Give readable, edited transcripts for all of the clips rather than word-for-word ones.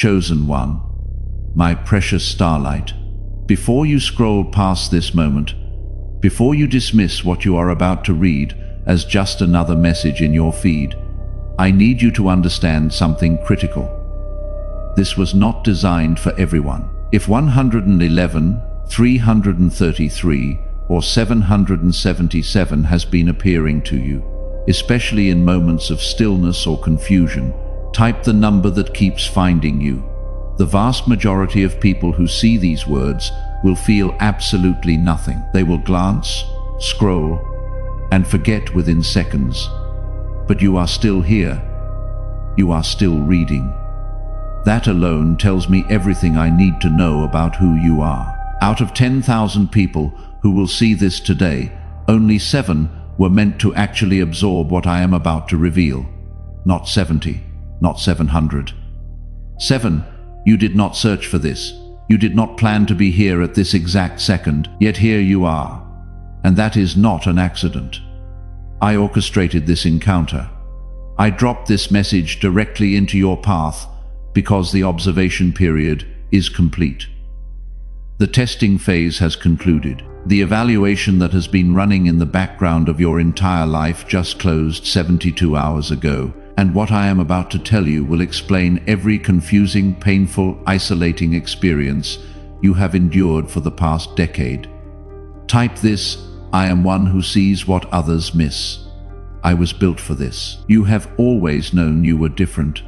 Chosen one, my precious starlight, before you scroll past this moment, before you dismiss what you are about to read as just another message in your feed, I need you to understand something critical. This was not designed for everyone. If 111, 333, or 777 has been appearing to you, especially in moments of stillness or confusion, type the number that keeps finding you. The vast majority of people who see these words will feel absolutely nothing. They will glance, scroll, and forget within seconds. But you are still here. You are still reading. That alone tells me everything I need to know about who you are. Out of 10,000 people who will see this today, only 7 were meant to actually absorb what I am about to reveal. Not 70, not 700. 7, you did not search for this. You did not plan to be here at this exact second, yet here you are. And that is not an accident. I orchestrated this encounter. I dropped this message directly into your path because the observation period is complete. The testing phase has concluded. The evaluation that has been running in the background of your entire life just closed 72 hours ago, and what I am about to tell you will explain every confusing, painful, isolating experience you have endured for the past decade. Type this: I am one who sees what others miss. I was built for this. You have always known you were different,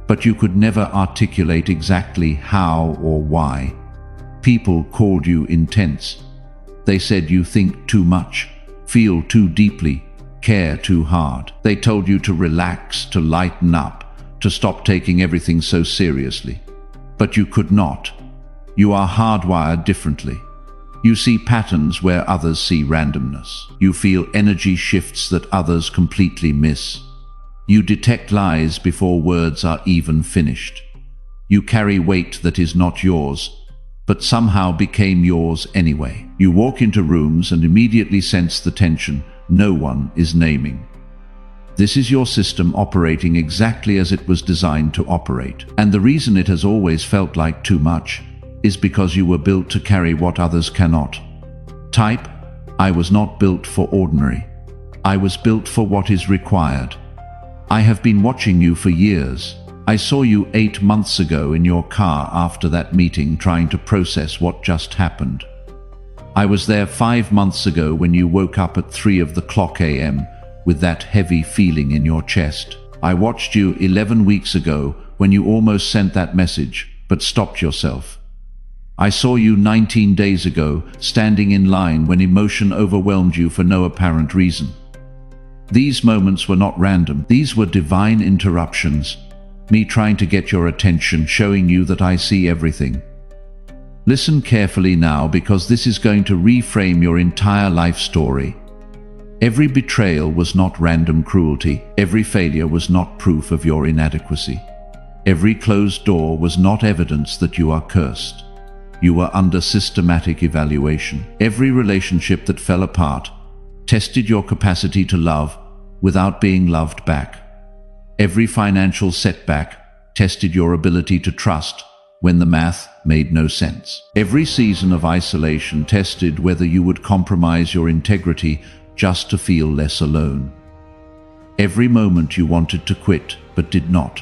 but you could never articulate exactly how or why. People called you intense. They said you think too much, feel too deeply, care too hard. They told you to relax, to lighten up, to stop taking everything so seriously. But you could not. You are hardwired differently. You see patterns where others see randomness. You feel energy shifts that others completely miss. You detect lies before words are even finished. You carry weight that is not yours, but somehow became yours anyway. You walk into rooms and immediately sense the tension no one is naming. This is your system operating exactly as it was designed to operate. And the reason it has always felt like too much is because you were built to carry what others cannot. Type: I was not built for ordinary. I was built for what is required. I have been watching you for years. I saw you 8 months ago in your car after that meeting trying to process what just happened. I was there 5 months ago when you woke up at 3 a.m. with that heavy feeling in your chest. I watched you 11 weeks ago when you almost sent that message, but stopped yourself. I saw you 19 days ago standing in line when emotion overwhelmed you for no apparent reason. These moments were not random. These were divine interruptions. Me trying to get your attention, showing you that I see everything. Listen carefully now, because this is going to reframe your entire life story. Every betrayal was not random cruelty. Every failure was not proof of your inadequacy. Every closed door was not evidence that you are cursed. You were under systematic evaluation. Every relationship that fell apart tested your capacity to love without being loved back. Every financial setback tested your ability to trust when the math made no sense. Every season of isolation tested whether you would compromise your integrity just to feel less alone. Every moment you wanted to quit but did not.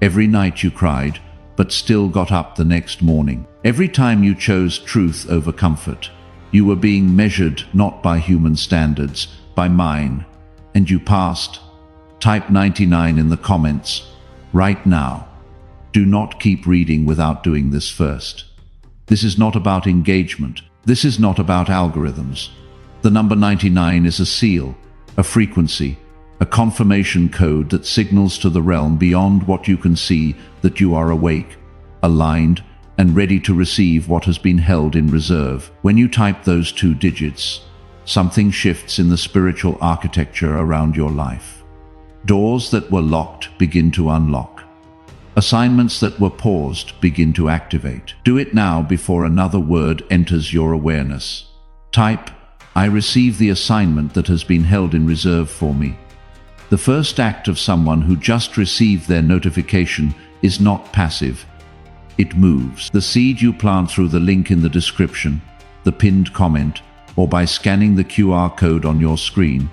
Every night you cried but still got up the next morning. Every time you chose truth over comfort, you were being measured not by human standards, by mine, and you passed. Type 99 in the comments right now. Do not keep reading without doing this first. This is not about engagement. This is not about algorithms. The number 99 is a seal, a frequency, a confirmation code that signals to the realm beyond what you can see that you are awake, aligned, and ready to receive what has been held in reserve. When you type those 2 digits, something shifts in the spiritual architecture around your life. Doors that were locked begin to unlock. Assignments that were paused begin to activate. Do it now before another word enters your awareness. Type: I receive the assignment that has been held in reserve for me. The first act of someone who just received their notification is not passive. It moves. The seed you plant through the link in the description, the pinned comment, or by scanning the QR code on your screen,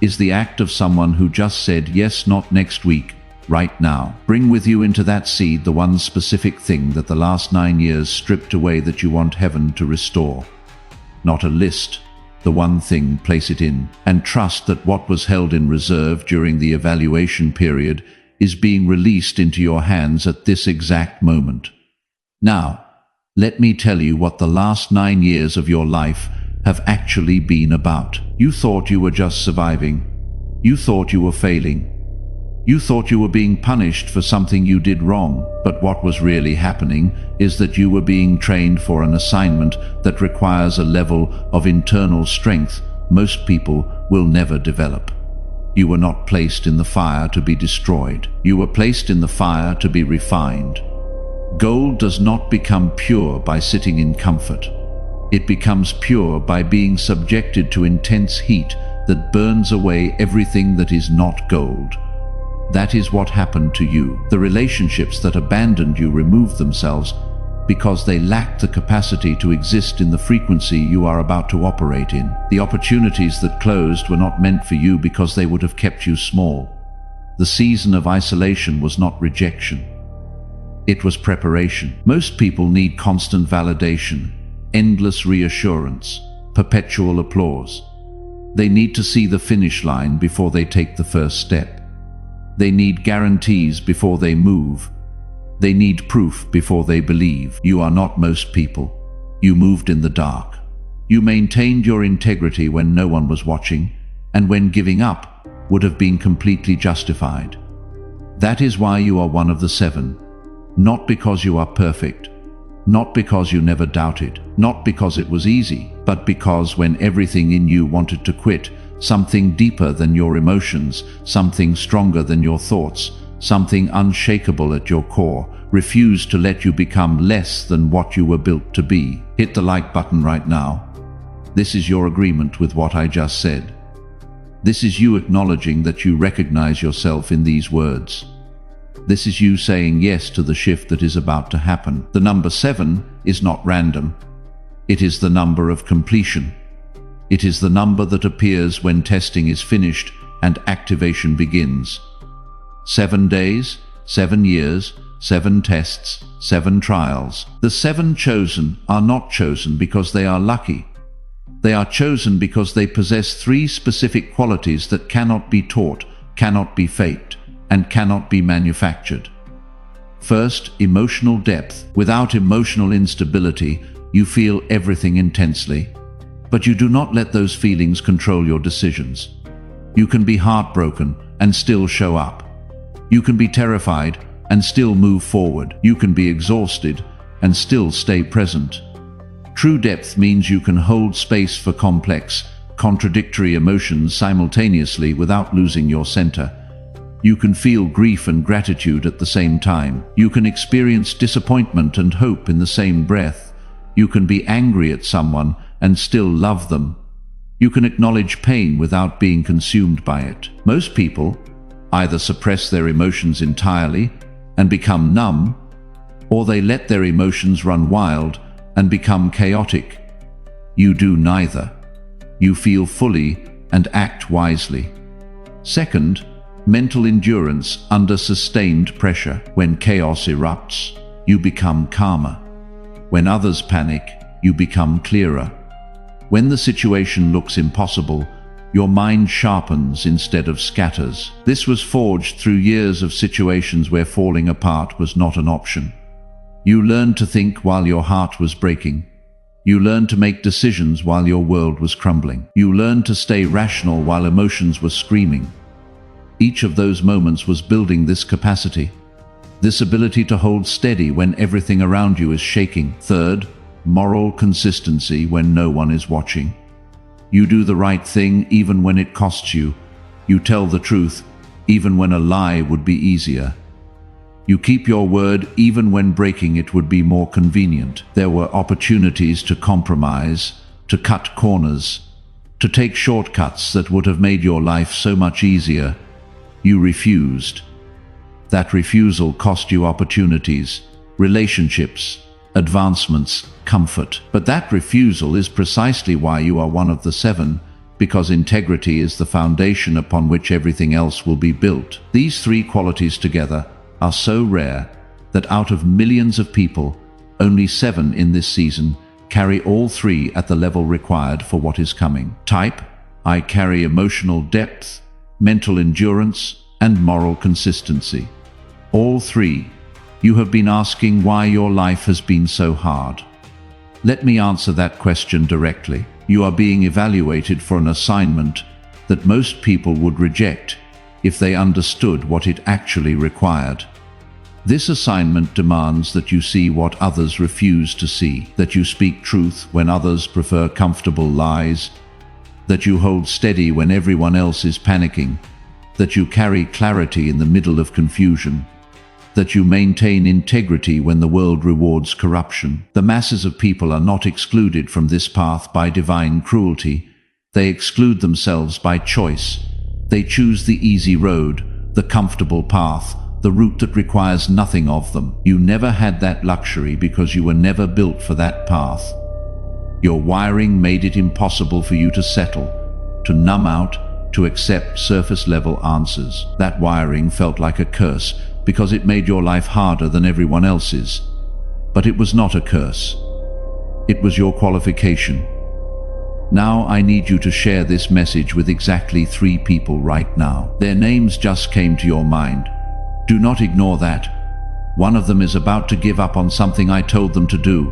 is the act of someone who just said yes, not next week, right now. Bring with you into that seed the one specific thing that the last 9 years stripped away that you want heaven to restore. Not a list. The one thing, place it in, and trust that what was held in reserve during the evaluation period is being released into your hands at this exact moment. Now, let me tell you what the last 9 years of your life have actually been about. You thought you were just surviving. You thought you were failing. You thought you were being punished for something you did wrong, but what was really happening is that you were being trained for an assignment that requires a level of internal strength most people will never develop. You were not placed in the fire to be destroyed. You were placed in the fire to be refined. Gold does not become pure by sitting in comfort. It becomes pure by being subjected to intense heat that burns away everything that is not gold. That is what happened to you. The relationships that abandoned you removed themselves because they lacked the capacity to exist in the frequency you are about to operate in. The opportunities that closed were not meant for you because they would have kept you small. The season of isolation was not rejection. It was preparation. Most people need constant validation, endless reassurance, perpetual applause. They need to see the finish line before they take the first step. They need guarantees before they move. They need proof before they believe. You are not most people. You moved in the dark. You maintained your integrity when no one was watching, and when giving up would have been completely justified. That is why you are one of the 7. Not because you are perfect. Not because you never doubted. Not because it was easy, but because when everything in you wanted to quit, something deeper than your emotions, something stronger than your thoughts, something unshakable at your core, refused to let you become less than what you were built to be. Hit the like button right now. This is your agreement with what I just said. This is you acknowledging that you recognize yourself in these words. This is you saying yes to the shift that is about to happen. The number 7 is not random. It is the number of completion. It is the number that appears when testing is finished and activation begins. 7 days, 7 years, 7 tests, 7 trials. The 7 chosen are not chosen because they are lucky. They are chosen because they possess 3 specific qualities that cannot be taught, cannot be faked, and cannot be manufactured. First, emotional depth. Without emotional instability, you feel everything intensely. But you do not let those feelings control your decisions. You can be heartbroken and still show up. You can be terrified and still move forward. You can be exhausted and still stay present. True depth means you can hold space for complex, contradictory emotions simultaneously without losing your center. You can feel grief and gratitude at the same time. You can experience disappointment and hope in the same breath. You can be angry at someone and still love them. You can acknowledge pain without being consumed by it. Most people either suppress their emotions entirely and become numb, or they let their emotions run wild and become chaotic. You do neither. You feel fully and act wisely. Second, mental endurance under sustained pressure. When chaos erupts, you become calmer. When others panic, you become clearer. When the situation looks impossible, your mind sharpens instead of scatters. This was forged through years of situations where falling apart was not an option. You learned to think while your heart was breaking. You learned to make decisions while your world was crumbling. You learned to stay rational while emotions were screaming. Each of those moments was building this capacity, this ability to hold steady when everything around you is shaking. Third, moral consistency when no one is watching. You do the right thing even when it costs you. You tell the truth even when a lie would be easier. You keep your word even when breaking it would be more convenient. There were opportunities to compromise, to cut corners, to take shortcuts that would have made your life so much easier. You refused. That refusal cost you opportunities, relationships, advancements, comfort. But that refusal is precisely why you are one of the 7, because integrity is the foundation upon which everything else will be built. These 3 qualities together are so rare that out of millions of people, only 7 in this season carry all 3 at the level required for what is coming. Type: I carry emotional depth, mental endurance, and moral consistency. All 3. You have been asking why your life has been so hard. Let me answer that question directly. You are being evaluated for an assignment that most people would reject if they understood what it actually required. This assignment demands that you see what others refuse to see, that you speak truth when others prefer comfortable lies, that you hold steady when everyone else is panicking, that you carry clarity in the middle of confusion, that you maintain integrity when the world rewards corruption. The masses of people are not excluded from this path by divine cruelty. They exclude themselves by choice. They choose the easy road, the comfortable path, the route that requires nothing of them. You never had that luxury because you were never built for that path. Your wiring made it impossible for you to settle, to numb out, to accept surface-level answers. That wiring felt like a curse because it made your life harder than everyone else's. But it was not a curse. It was your qualification. Now I need you to share this message with exactly 3 people right now. Their names just came to your mind. Do not ignore that. One of them is about to give up on something I told them to do.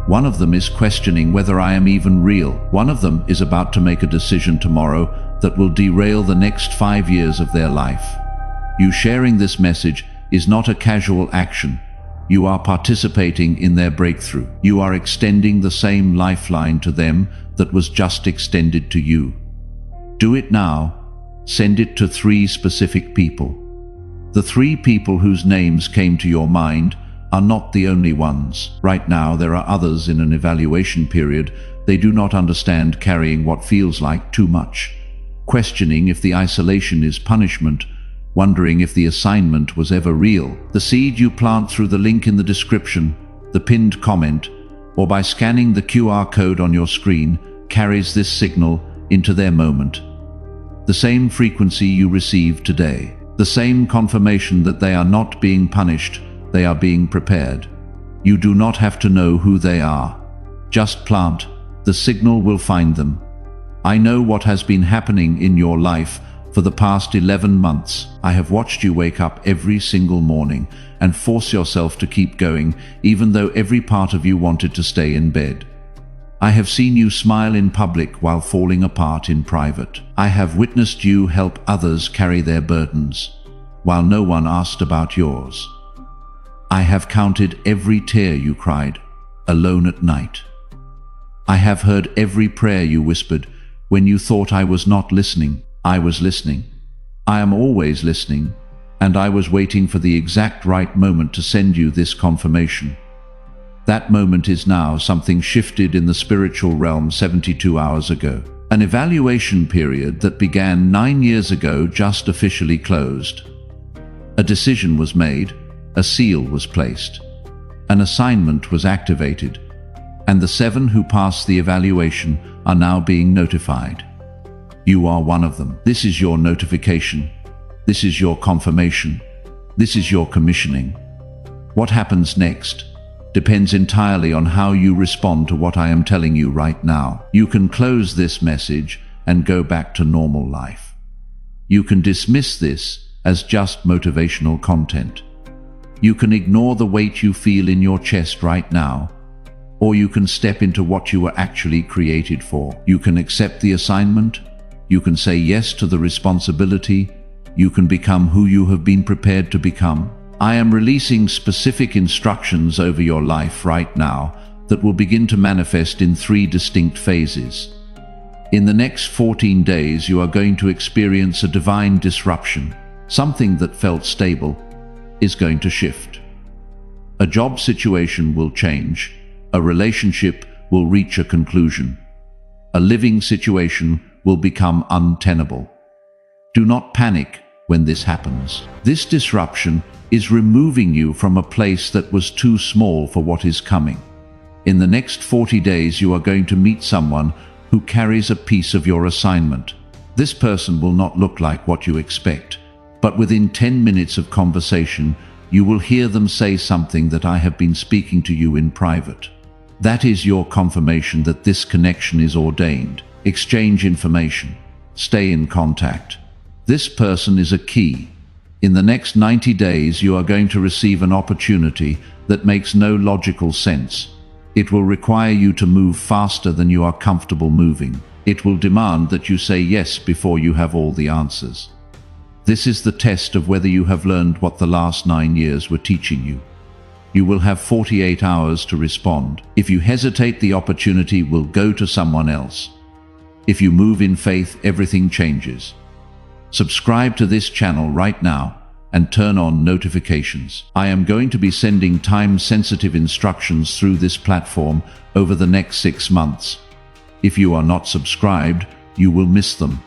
One of them is questioning whether I am even real. One of them is about to make a decision tomorrow that will derail the next 5 years of their life. You sharing this message is not a casual action. You are participating in their breakthrough. You are extending the same lifeline to them that was just extended to you. Do it now. Send it to 3 specific people. The 3 people whose names came to your mind are not the only ones. Right now, there are others in an evaluation period. They do not understand carrying what feels like too much, questioning if the isolation is punishment, wondering if the assignment was ever real. The seed you plant through the link in the description, the pinned comment, or by scanning the QR code on your screen carries this signal into their moment. The same frequency you receive today. The same confirmation that they are not being punished, they are being prepared. You do not have to know who they are. Just plant. The signal will find them. I know what has been happening in your life for the past 11 months. I have watched you wake up every single morning and force yourself to keep going, even though every part of you wanted to stay in bed. I have seen you smile in public while falling apart in private. I have witnessed you help others carry their burdens, while no one asked about yours. I have counted every tear you cried, alone at night. I have heard every prayer you whispered when you thought I was not listening. I was listening. I am always listening, and I was waiting for the exact right moment to send you this confirmation. That moment is now. Something shifted in the spiritual realm 72 hours ago. An evaluation period that began 9 years ago just officially closed. A decision was made, a seal was placed, an assignment was activated, and the 7 who passed the evaluation are now being notified. You are one of them. This is your notification. This is your confirmation. This is your commissioning. What happens next depends entirely on how you respond to what I am telling you right now. You can close this message and go back to normal life. You can dismiss this as just motivational content. You can ignore the weight you feel in your chest right now, or you can step into what you were actually created for. You can accept the assignment. You can say yes to the responsibility. You can become who you have been prepared to become. I am releasing specific instructions over your life right now that will begin to manifest in 3 distinct phases. In the next 14 days, you are going to experience a divine disruption. Something that felt stable is going to shift. A job situation will change. A relationship will reach a conclusion. A living situation will become untenable. Do not panic. when this happens. This disruption is removing you from a place that was too small for what is coming. In the next 40 days, you are going to meet someone who carries a piece of your assignment. This person will not look like what you expect, but within 10 minutes of conversation, you will hear them say something that I have been speaking to you in private. That is your confirmation that this connection is ordained. Exchange information. Stay in contact. This person is a key. In the next 90 days, you are going to receive an opportunity that makes no logical sense. It will require you to move faster than you are comfortable moving. It will demand that you say yes before you have all the answers. This is the test of whether you have learned what the last 9 years were teaching you. You will have 48 hours to respond. If you hesitate, the opportunity will go to someone else. If you move in faith, everything changes. Subscribe to this channel right now and turn on notifications. I am going to be sending time-sensitive instructions through this platform over the next 6 months. If you are not subscribed, you will miss them.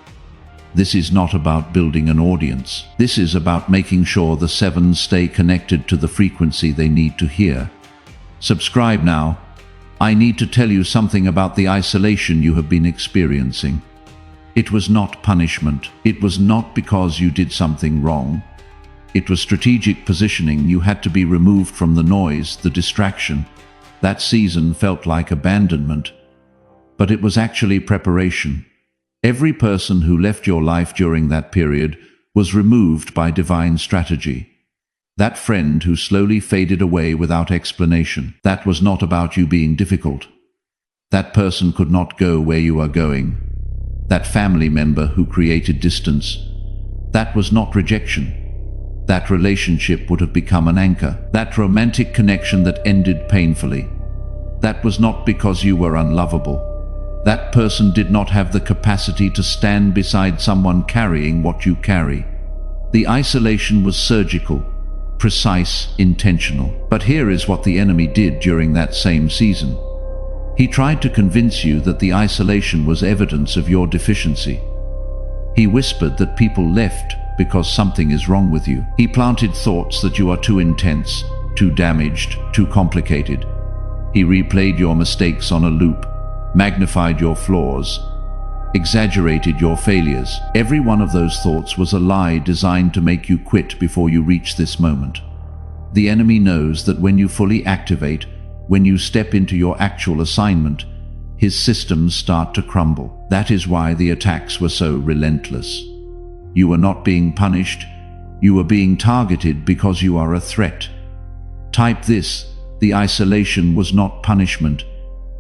This is not about building an audience. This is about making sure the sevens stay connected to the frequency they need to hear. Subscribe now. I need to tell you something about the isolation you have been experiencing. It was not punishment. It was not because you did something wrong. It was strategic positioning. You had to be removed from the noise, the distraction. That season felt like abandonment, but it was actually preparation. Every person who left your life during that period was removed by divine strategy. That friend who slowly faded away without explanation, that was not about you being difficult. That person could not go where you are going. That family member who created distance, that was not rejection. That relationship would have become an anchor. That romantic connection that ended painfully, that was not because you were unlovable. That person did not have the capacity to stand beside someone carrying what you carry. The isolation was surgical, precise, intentional. But here is what the enemy did during that same season. He tried to convince you that the isolation was evidence of your deficiency. He whispered that people left because something is wrong with you. He planted thoughts that you are too intense, too damaged, too complicated. He replayed your mistakes on a loop, magnified your flaws, exaggerated your failures. Every one of those thoughts was a lie designed to make you quit before you reach this moment. The enemy knows that when you fully activate, when you step into your actual assignment, his systems start to crumble. That is why the attacks were so relentless. You were not being punished, you were being targeted because you are a threat. Type this: the isolation was not punishment,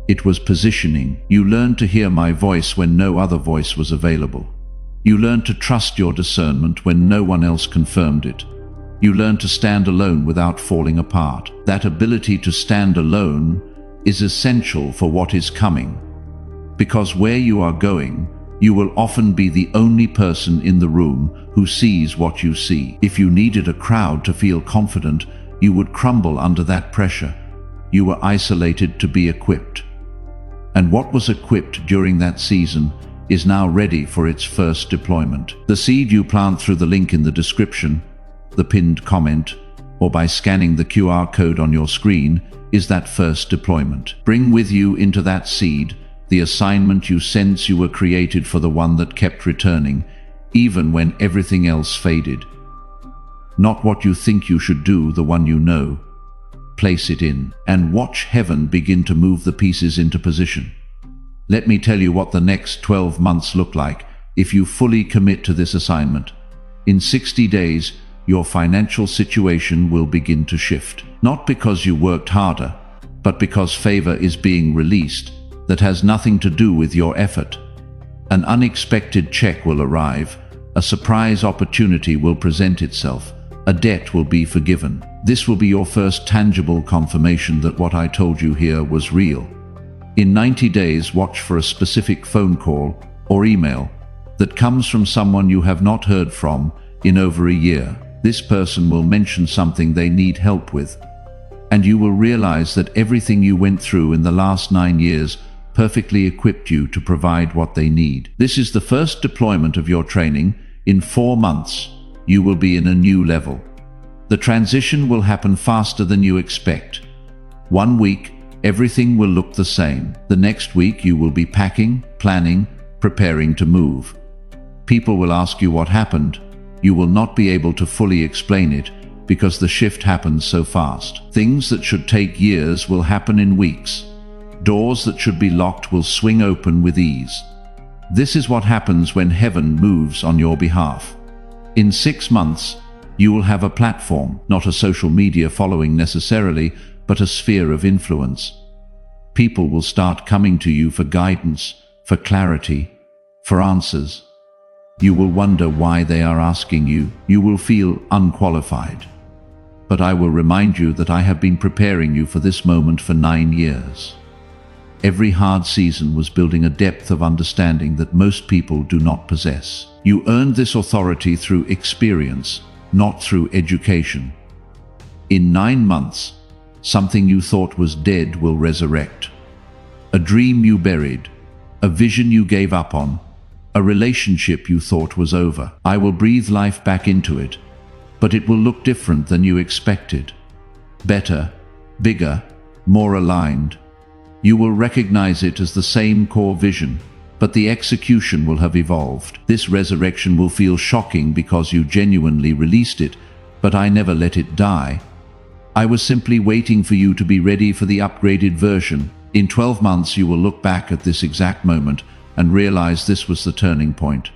it was positioning. You learned to hear my voice when no other voice was available. You learned to trust your discernment when no one else confirmed it. You learned to stand alone without falling apart. That ability to stand alone is essential for what is coming. Because where you are going, you will often be the only person in the room who sees what you see. If you needed a crowd to feel confident, you would crumble under that pressure. You were isolated to be equipped. And what was equipped during that season is now ready for its first deployment. The seed you plant through the link in the description, the pinned comment, or by scanning the QR code on your screen is that first deployment. Bring with you into that seed the assignment you sense you were created for, the one that kept returning, even when everything else faded. Not what you think you should do, the one you know. Place it in, and watch heaven begin to move the pieces into position. Let me tell you what the next 12 months look like if you fully commit to this assignment. In 60 days, your financial situation will begin to shift. Not because you worked harder, but because favor is being released that has nothing to do with your effort. An unexpected check will arrive, a surprise opportunity will present itself, a debt will be forgiven. This will be your first tangible confirmation that what I told you here was real. In 90 days, watch for a specific phone call or email that comes from someone you have not heard from in over a year. This person will mention something they need help with, and you will realize that everything you went through in the last 9 years perfectly equipped you to provide what they need. This is the first deployment of your training in 4 months. you will be in a new level. The transition will happen faster than you expect. 1 week, everything will look the same. The next week you will be packing, planning, preparing to move. People will ask you what happened. You will not be able to fully explain it because the shift happens so fast. Things that should take years will happen in weeks. Doors that should be locked will swing open with ease. This is what happens when heaven moves on your behalf. In 6 months, you will have a platform, not a social media following necessarily, but a sphere of influence. People will start coming to you for guidance, for clarity, for answers. You will wonder why they are asking you. You will feel unqualified. But I will remind you that I have been preparing you for this moment for 9 years. Every hard season was building a depth of understanding that most people do not possess. You earned this authority through experience, not through education. In 9 months, something you thought was dead will resurrect. A dream you buried, a vision you gave up on, a relationship you thought was over. I will breathe life back into it, but it will look different than you expected. Better, bigger, more aligned. You will recognize it as the same core vision, but the execution will have evolved. This resurrection will feel shocking because you genuinely released it, but I never let it die. I was simply waiting for you to be ready for the upgraded version. In 12 months you will look back at this exact moment and realize this was the turning point.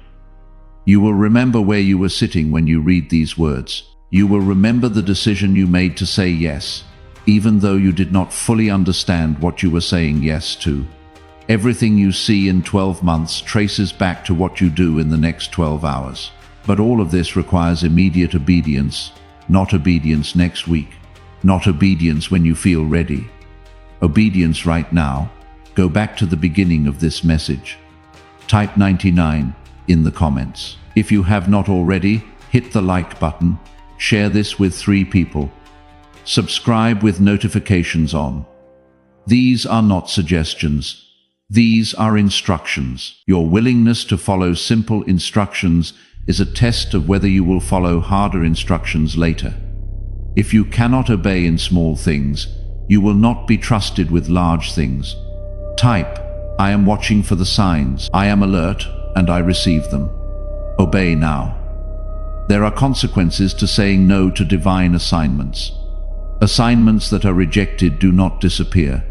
You will remember where you were sitting when you read these words. You will remember the decision you made to say yes, even though you did not fully understand what you were saying yes to. Everything you see in 12 months traces back to what you do in the next 12 hours. But all of this requires immediate obedience, not obedience next week, not obedience when you feel ready. Obedience right now. Go back to the beginning of this message. Type 99 in the comments. If you have not already, hit the like button, share this with 3 people. Subscribe with notifications on. These are not suggestions. These are instructions. Your willingness to follow simple instructions is a test of whether you will follow harder instructions later. If you cannot obey in small things, you will not be trusted with large things. Type, I am watching for the signs. I am alert, and I receive them. Obey now. There are consequences to saying no to divine assignments. Assignments that are rejected do not disappear.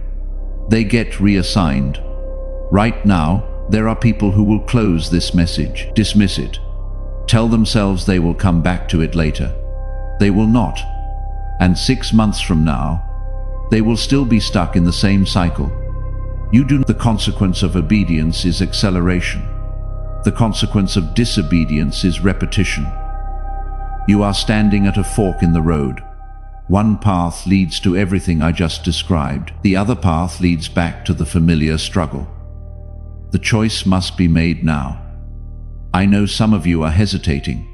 They get reassigned. Right now, there are people who will close this message, dismiss it, tell themselves they will come back to it later. They will not. And 6 months from now, they will still be stuck in the same cycle. The consequence of obedience is acceleration. The consequence of disobedience is repetition. You are standing at a fork in the road. One path leads to everything I just described. The other path leads back to the familiar struggle. The choice must be made now. I know some of you are hesitating.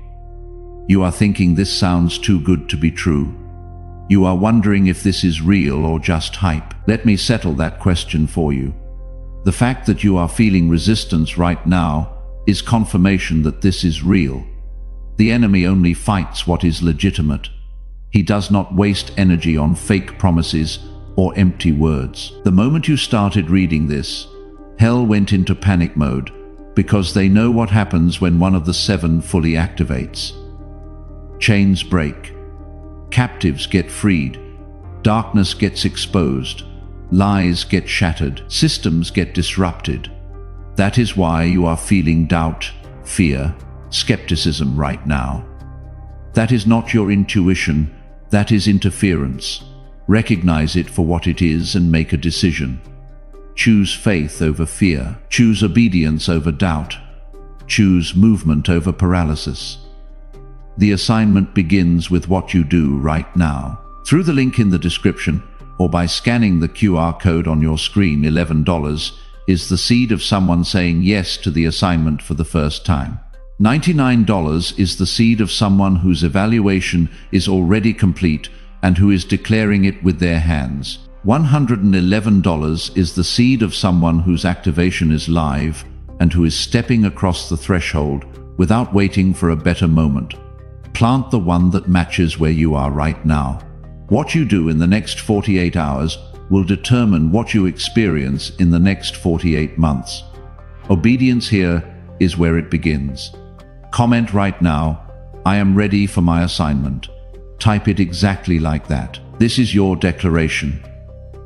You are thinking this sounds too good to be true. You are wondering if this is real or just hype. Let me settle that question for you. The fact that you are feeling resistance right now is confirmation that this is real. The enemy only fights what is legitimate. He does not waste energy on fake promises or empty words. The moment you started reading this, hell went into panic mode because they know what happens when one of the 7 fully activates. Chains break. Captives get freed. Darkness gets exposed. Lies get shattered. Systems get disrupted. That is why you are feeling doubt, fear, skepticism right now. That is not your intuition. That is interference. Recognize it for what it is and make a decision. Choose faith over fear. Choose obedience over doubt. Choose movement over paralysis. The assignment begins with what you do right now. Through the link in the description, or by scanning the QR code on your screen, $11 is the seed of someone saying yes to the assignment for the first time. $99 is the seed of someone whose evaluation is already complete and who is declaring it with their hands. $111 is the seed of someone whose activation is live and who is stepping across the threshold without waiting for a better moment. Plant the one that matches where you are right now. What you do in the next 48 hours will determine what you experience in the next 48 months. Obedience here is where it begins. Comment right now, "I am ready for my assignment." Type it exactly like that. This is your declaration.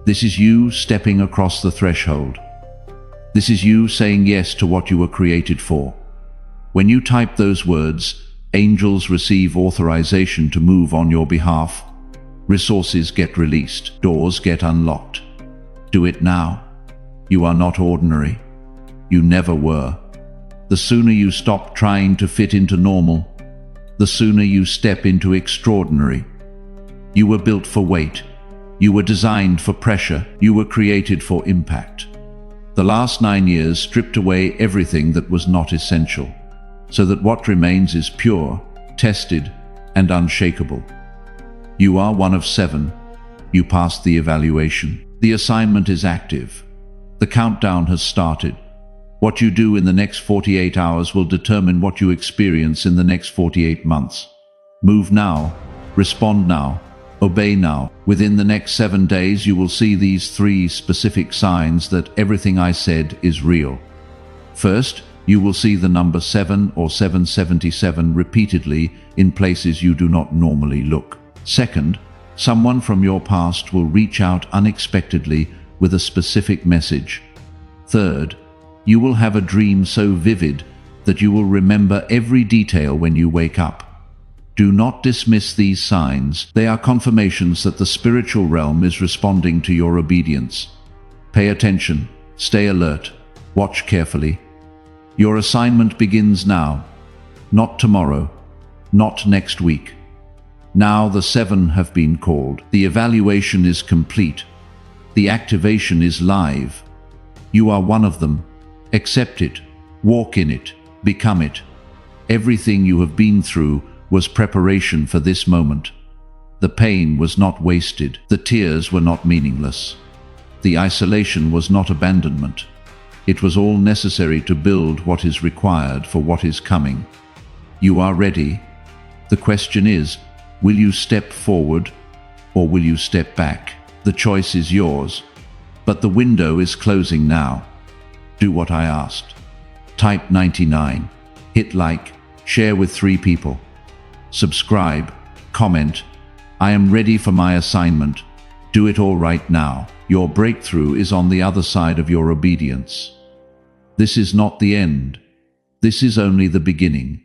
This is you stepping across the threshold. This is you saying yes to what you were created for. When you type those words, angels receive authorization to move on your behalf. Resources get released. Doors get unlocked. Do it now. You are not ordinary. You never were. The sooner you stop trying to fit into normal, the sooner you step into extraordinary. You were built for weight. You were designed for pressure. You were created for impact. The last 9 years stripped away everything that was not essential, so that what remains is pure, tested, and unshakable. You are one of 7. You passed the evaluation. The assignment is active. The countdown has started. What you do in the next 48 hours will determine what you experience in the next 48 months. Move now, respond now, obey now. Within the next 7 days, you will see these 3 specific signs that everything I said is real. First, you will see the number 7 or 777 repeatedly in places you do not normally look. Second, someone from your past will reach out unexpectedly with a specific message. Third, you will have a dream so vivid that you will remember every detail when you wake up. Do not dismiss these signs. They are confirmations that the spiritual realm is responding to your obedience. Pay attention, stay alert, watch carefully. Your assignment begins now, not tomorrow, not next week. Now the 7 have been called. The evaluation is complete. The activation is live. You are one of them. Accept it, walk in it, become it. Everything you have been through was preparation for this moment. The pain was not wasted. The tears were not meaningless. The isolation was not abandonment. It was all necessary to build what is required for what is coming. You are ready. The question is, will you step forward or will you step back? The choice is yours, but the window is closing now. Do what I asked. Type 99. Hit like, share with 3 people. Subscribe, comment. I am ready for my assignment. Do it all right now. Your breakthrough is on the other side of your obedience. This is not the end. This is only the beginning.